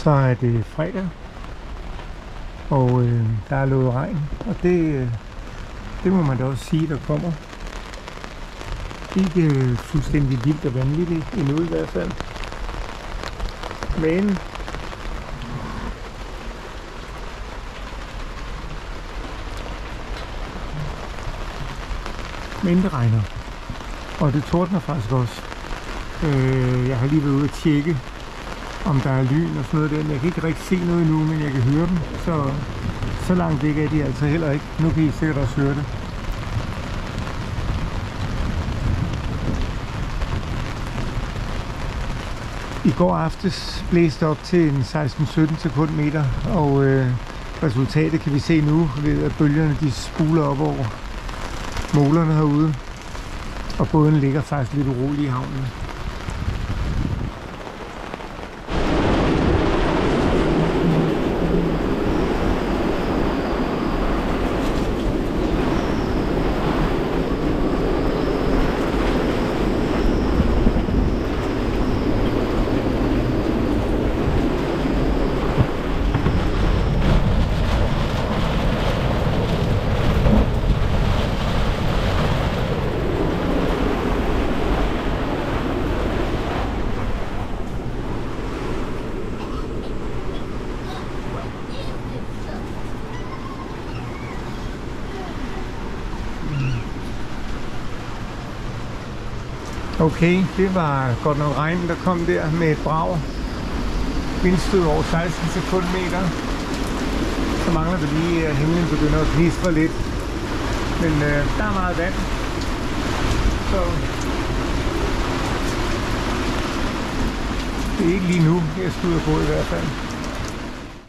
Så er det fredag, og der er lovet regn, og det må man da også sige, der kommer. Ikke fuldstændig vildt og vanvittigt endnu i hvert fald. Men det regner, og det tordner faktisk også. Jeg har lige været ude at tjekke, om der er lyn og sådan noget der. Jeg kan ikke rigtig se noget endnu, men jeg kan høre dem. Så langt væk er de altså heller ikke. Nu kan I sikkert også høre det. I går aftes blæste op til en 16-17 sekundmeter, og resultatet kan vi se nu ved at bølgerne de spuler op over målerne herude. Og båden ligger faktisk lidt urolig i havnen. Okay, det var godt nok regn, der kom der med et brag. Vindstød over 16 sekundmeter. Så mangler det lige, at himlen begynder at knistre lidt. Men der er meget vand. Så det er ikke lige nu, jeg skal ud og gå i hvert fald.